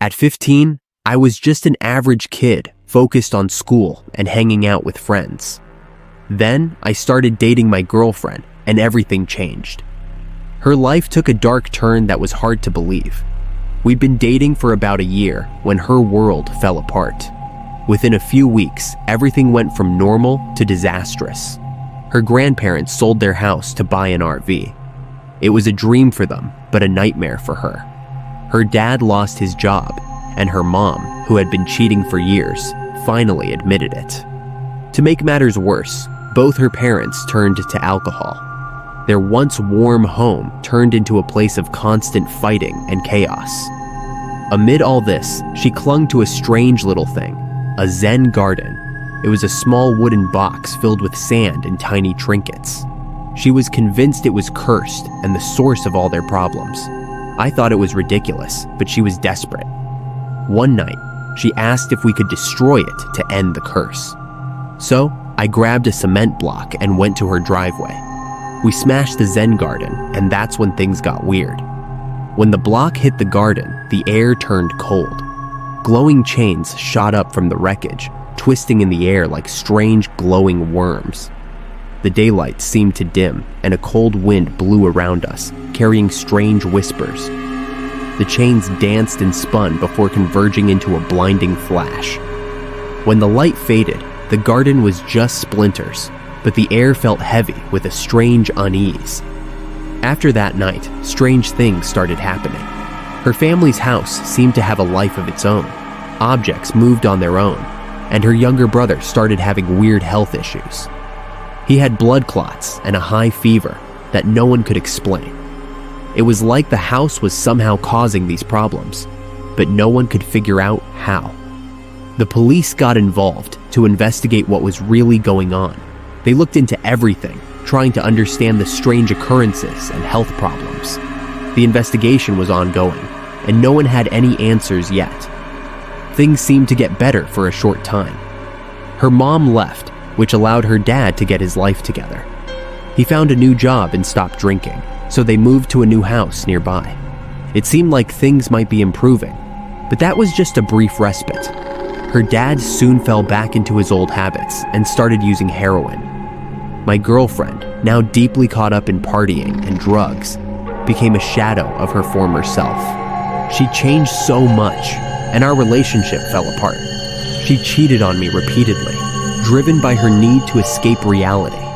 At 15, I was just an average kid focused on school and hanging out with friends. Then I started dating my girlfriend and everything changed. Her life took a dark turn that was hard to believe. We'd been dating for about a year when her world fell apart. Within a few weeks, everything went from normal to disastrous. Her grandparents sold their house to buy an RV. It was a dream for them, but a nightmare for her. Her dad lost his job, and her mom, who had been cheating for years, finally admitted it. To make matters worse, both her parents turned to alcohol. Their once warm home turned into a place of constant fighting and chaos. Amid all this, she clung to a strange little thing, a Zen garden. It was a small wooden box filled with sand and tiny trinkets. She was convinced it was cursed and the source of all their problems. I thought it was ridiculous, but she was desperate. One night, she asked if we could destroy it to end the curse. So, I grabbed a cement block and went to her driveway. We smashed the Zen garden, and that's when things got weird. When the block hit the garden, the air turned cold. Glowing chains shot up from the wreckage, twisting in the air like strange glowing worms. The daylight seemed to dim, and a cold wind blew around us, carrying strange whispers. The chains danced and spun before converging into a blinding flash. When the light faded, the garden was just splinters, but the air felt heavy with a strange unease. After that night, strange things started happening. Her family's house seemed to have a life of its own. Objects moved on their own, and her younger brother started having weird health issues. He had blood clots and a high fever that no one could explain. It was like the house was somehow causing these problems, but no one could figure out how. The police got involved to investigate what was really going on. They looked into everything, trying to understand the strange occurrences and health problems. The investigation was ongoing, and no one had any answers yet. Things seemed to get better for a short time. Her mom left, which allowed her dad to get his life together. He found a new job and stopped drinking, so they moved to a new house nearby. It seemed like things might be improving, but that was just a brief respite. Her dad soon fell back into his old habits and started using heroin. My girlfriend, now deeply caught up in partying and drugs, became a shadow of her former self. She changed so much, and our relationship fell apart. She cheated on me repeatedly, driven by her need to escape reality.